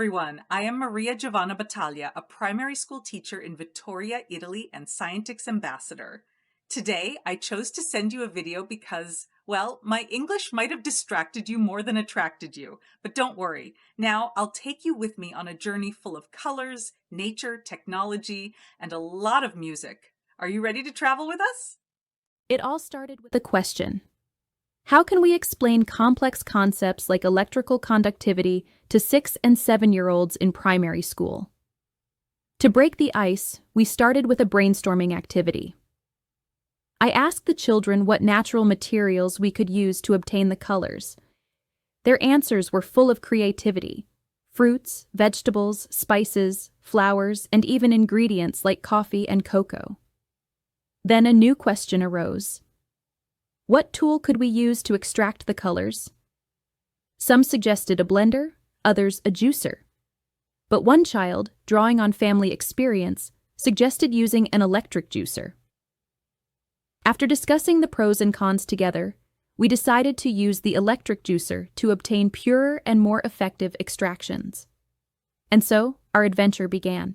everyone. I am Maria Giovanna Battaglia, a primary school teacher in Vittoria, Italy, and Scientix ambassador. Today, I chose to send you a video because, well, my English might have distracted you more than attracted you, but don't worry. Now, I'll take you with me on a journey full of colors, nature, technology, and a lot of music. Are you ready to travel with us? It all started with a question. How can we explain complex concepts like electrical conductivity to 6- and 7-year-olds in primary school? To break the ice, we started with a brainstorming activity. I asked the children what natural materials we could use to obtain the colors. Their answers were full of creativity: fruits, vegetables, spices, flowers, and even ingredients like coffee and cocoa. Then a new question arose. What tool could we use to extract the colors? Some suggested a blender, others a juicer. But one child, drawing on family experience, suggested using an electric juicer. After discussing the pros and cons together, we decided to use the electric juicer to obtain purer and more effective extractions. And so, our adventure began.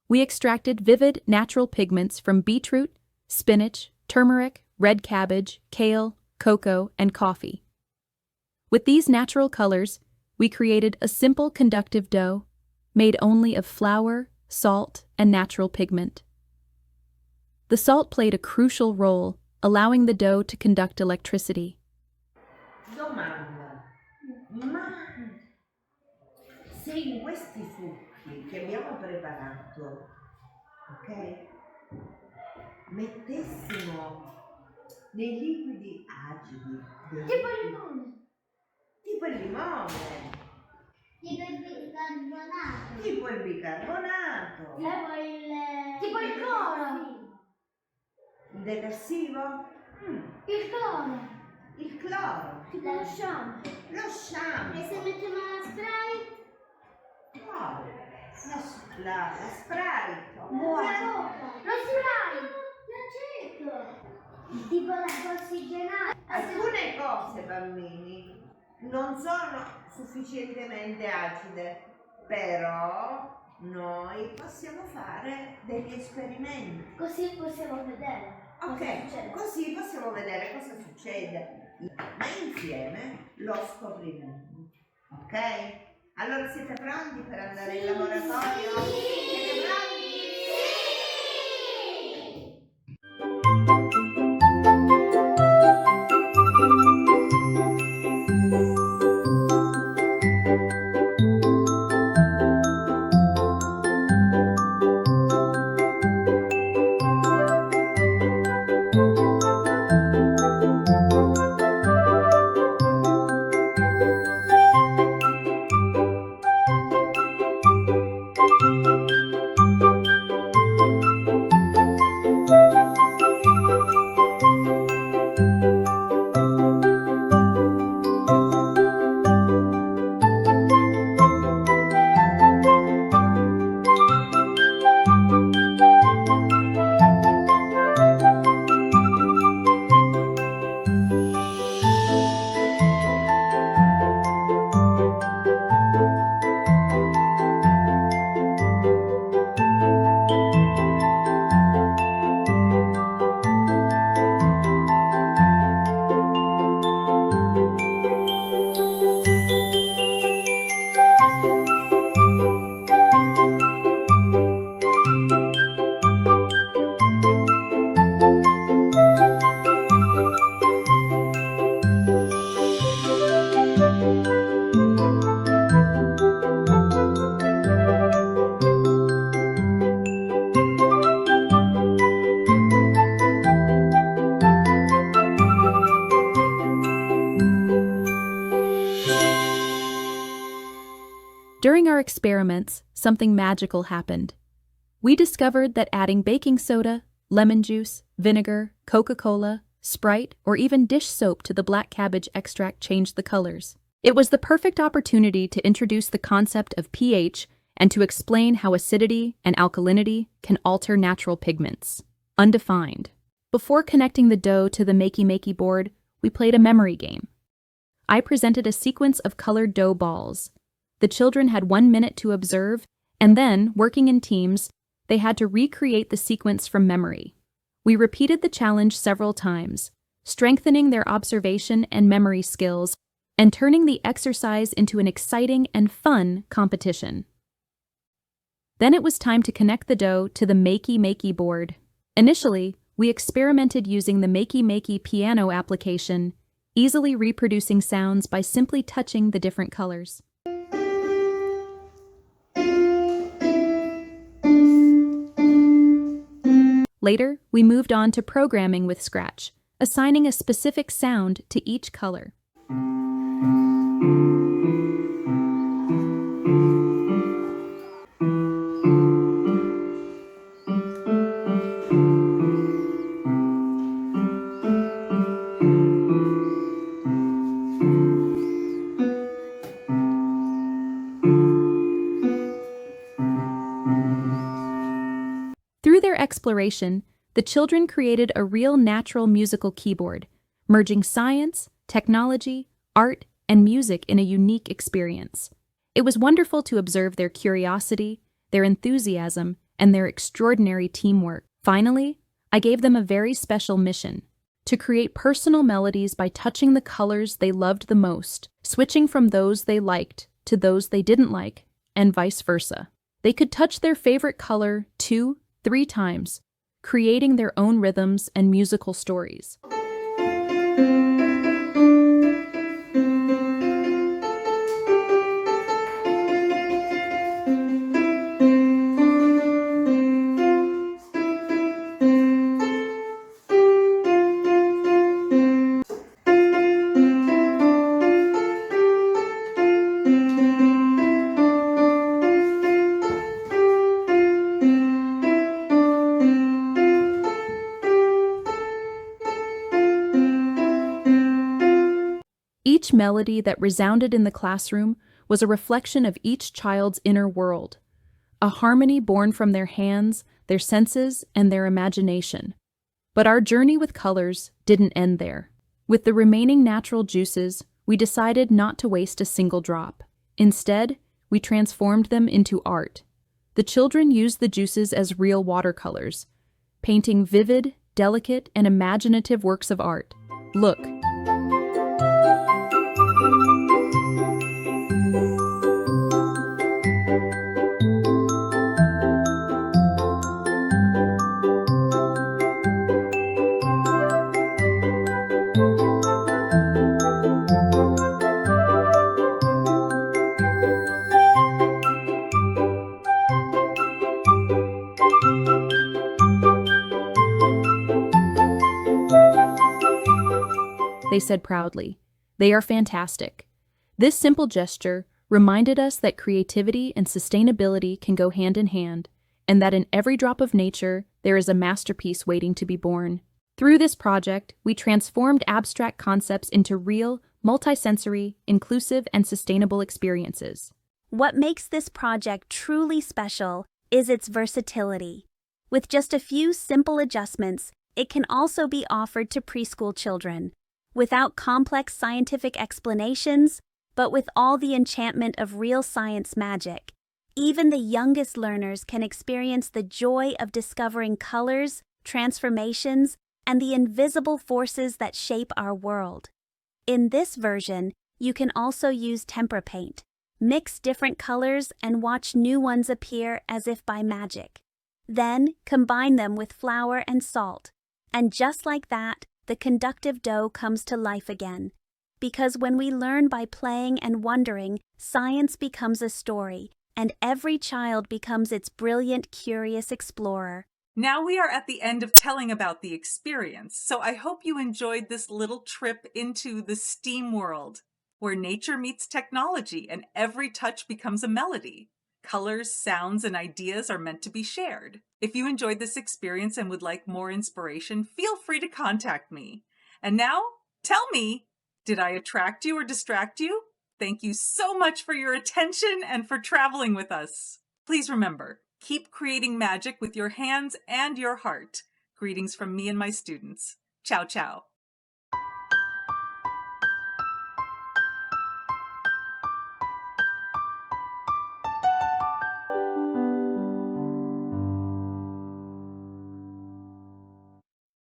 We extracted vivid natural pigments from beetroot, spinach, turmeric, red cabbage, kale, cocoa, and coffee. With these natural colors, we created a simple conductive dough made only of flour, salt, and natural pigment. The salt played a crucial role, allowing the dough to conduct electricity. Domanda, ma se in questi succhi che abbiamo preparato, ok, mettessimo dei liquidi acidi, Tipo il limone, tipo il limone, tipo il bicarbonato, tipo il bicarbonato, tipo il cloro, il detersivo, il cloro, il cloro, tipo lo shampoo. lo shampoo. E se mettiamo la Sprite? Wow, la Sprite, La buona. coca, lo Sprite, l'aceto, tipo l'acqua ossigenata. Alcune cose, bambini, non sono sufficientemente acide, però noi possiamo fare degli esperimenti. Così possiamo vedere. Ok, così possiamo vedere cosa succede, ma insieme lo scopriremo. Ok? Allora siete pronti per andare in laboratorio? Siete pronti? During our experiments, something magical happened. We discovered that adding baking soda, lemon juice, vinegar, Coca-Cola, Sprite, or even dish soap to the black cabbage extract changed the colors. It was the perfect opportunity to introduce the concept of pH and to explain how acidity and alkalinity can alter natural pigments. Undefined. Before connecting the dough to the Makey Makey board, we played a memory game. I presented a sequence of colored dough balls. The children had 1 minute to observe, and then, working in teams, they had to recreate the sequence from memory. We repeated the challenge several times, strengthening their observation and memory skills, and turning the exercise into an exciting and fun competition. Then it was time to connect the dough to the Makey Makey board. Initially, we experimented using the Makey Makey piano application, easily reproducing sounds by simply touching the different colors. Later, we moved on to programming with Scratch, assigning a specific sound to each color. Through their exploration, the children created a real natural musical keyboard, merging science, technology, art, and music in a unique experience. It was wonderful to observe their curiosity, their enthusiasm, and their extraordinary teamwork. Finally, I gave them a very special mission: to create personal melodies by touching the colors they loved the most, switching from those they liked to those they didn't like, and vice versa. They could touch their favorite color 2-3 times, creating their own rhythms and musical stories. Each melody that resounded in the classroom was a reflection of each child's inner world, a harmony born from their hands, their senses, and their imagination. But our journey with colors didn't end there. With the remaining natural juices, we decided not to waste a single drop. Instead, we transformed them into art. The children used the juices as real watercolors, painting vivid, delicate, and imaginative works of art. Look. They said proudly. They are fantastic. This simple gesture reminded us that creativity and sustainability can go hand in hand, and that in every drop of nature there is a masterpiece waiting to be born. Through this project, we transformed abstract concepts into real, multisensory, inclusive, and sustainable experiences. What makes this project truly special is its versatility. With just a few simple adjustments, it can also be offered to preschool children, without complex scientific explanations, but with all the enchantment of real science magic. Even the youngest learners can experience the joy of discovering colors, transformations, and the invisible forces that shape our world. In this version, you can also use tempera paint, mix different colors, and watch new ones appear as if by magic. Then, combine them with flour and salt, and just like that, the conductive dough comes to life again. Because when we learn by playing and wondering, science becomes a story, and every child becomes its brilliant, curious explorer. Now we are at the end of telling about the experience, so I hope you enjoyed this little trip into the STEAM world, where nature meets technology and every touch becomes a melody. Colors, sounds, and ideas are meant to be shared. If you enjoyed this experience and would like more inspiration, feel free to contact me. And now, tell me, did I attract you or distract you? Thank you so much for your attention and for traveling with us. Please remember, keep creating magic with your hands and your heart. Greetings from me and my students. Ciao, ciao.